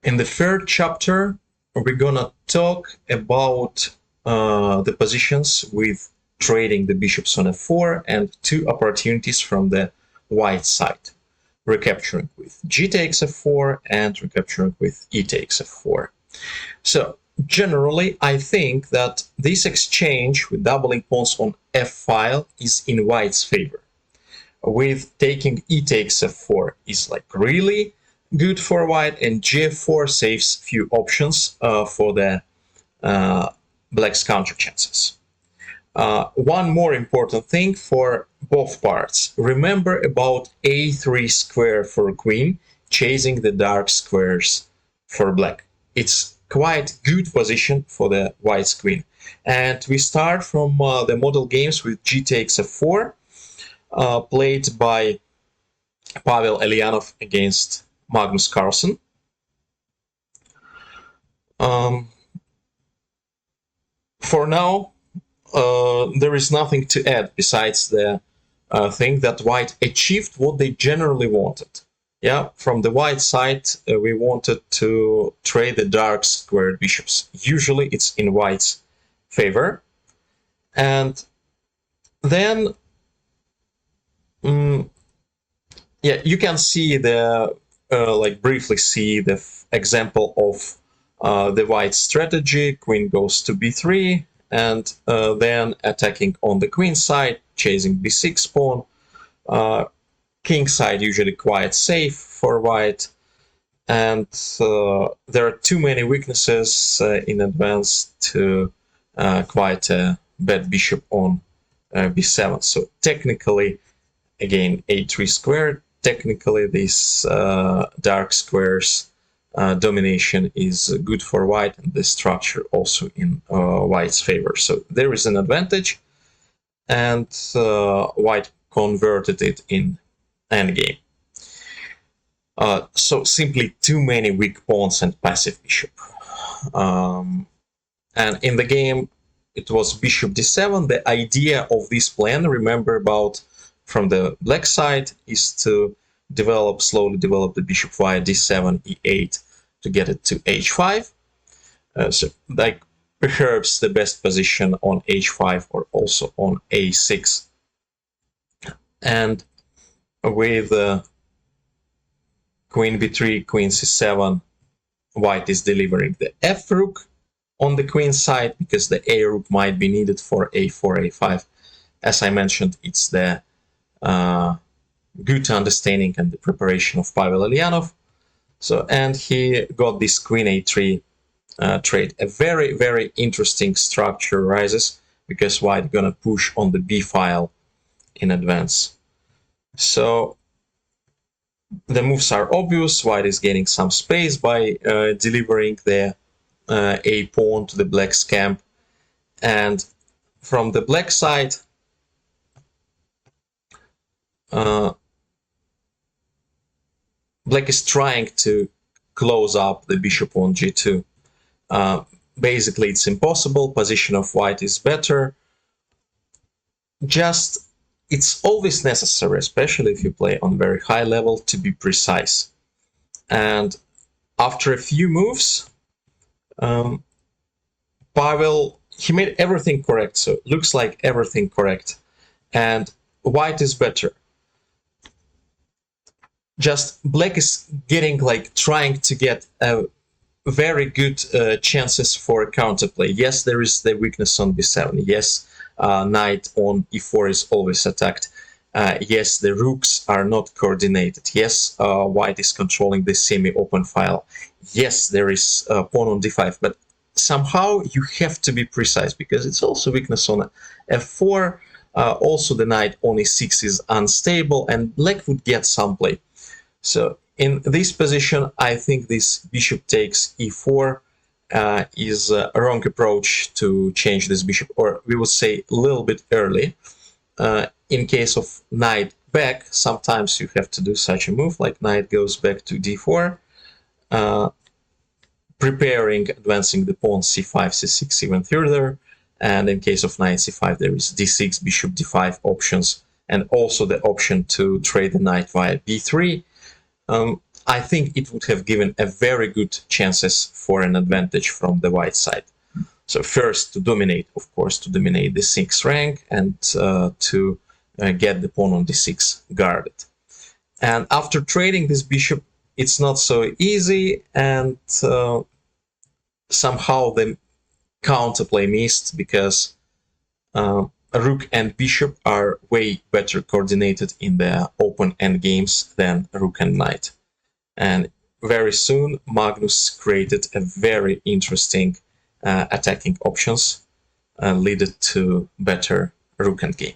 In the third chapter, we're gonna talk about the positions with trading the bishops on f4 and two opportunities from the white side, recapturing with g takes f4 and recapturing with e takes f4. So generally, I think that this exchange with doubling pawns on f-file is in white's favor. With taking e takes f4 is like really good for white, and g4 saves few options for the black's counter chances. One more important thing for both parts. Remember about a3 square for queen, chasing the dark squares for black. It's quite good position for the white's queen. And we start from the model games with g takes f4, played by Pavel Elyanov against Magnus Carlsen. For now, there is nothing to add besides the thing that white achieved what they generally wanted. Yeah, from the white side, we wanted to trade the dark squared bishops. Usually it's in white's favor. And then, yeah, you can see the, briefly see the example of the white strategy. Queen goes to b3, and then attacking on the queen side, chasing b6 pawn. King side usually quite safe for white, and there are too many weaknesses in advance to quite a bad bishop on b7. So technically, again, a3 squared, technically this dark squares domination is good for white, and the structure also in white's favor. So there is an advantage, and white converted it in endgame. So simply too many weak pawns and passive bishop. And in the game, it was bishop d7. The idea of this plan, remember about from the black side, is to slowly develop the bishop via d7, e8 to get it to h5. So like perhaps the best position on h5 or also on a6. And with queen b3, queen c7, white is delivering the f rook on the queen side, because the a rook might be needed for a4, a5. As I mentioned, it's the good understanding and the preparation of Pavel Elyanov. So, and he got this queen a3 trade. A very, very interesting structure arises, because white gonna push on the b file in advance. So the moves are obvious. White is gaining some space by delivering the a pawn to the black's camp, and from the black side, black is trying to close up the bishop on g2. Basically, it's impossible. Position of white is better. Just, it's always necessary, especially if you play on very high level, to be precise. And after a few moves, Pavel, he made everything correct. So it looks like everything correct. And white is better. Just black is getting, like, trying to get very good chances for a counterplay. Yes, there is the weakness on b7. Yes, knight on e4 is always attacked. Yes, the rooks are not coordinated. Yes, white is controlling the semi-open file. Yes, there is pawn on d5, but somehow you have to be precise, because it's also weakness on f4. Also, the knight on e6 is unstable, and black would get some play. So in this position, I think this bishop takes e4 is a wrong approach to change this bishop, or we would say a little bit early. In case of knight back, sometimes you have to do such a move, like knight goes back to d4, preparing, advancing the pawn c5, c6 even further. And in case of knight c5, there is d6, bishop d5 options, and also the option to trade the knight via b3. I think it would have given a very good chances for an advantage from the white side. So first to dominate, of course, to dominate the 6th rank and to get the pawn on d6 guarded. And after trading this bishop, it's not so easy, and somehow the counterplay missed because rook and bishop are way better coordinated in the open endgames than rook and knight. And very soon, Magnus created a very interesting attacking options, leading to better rook endgame.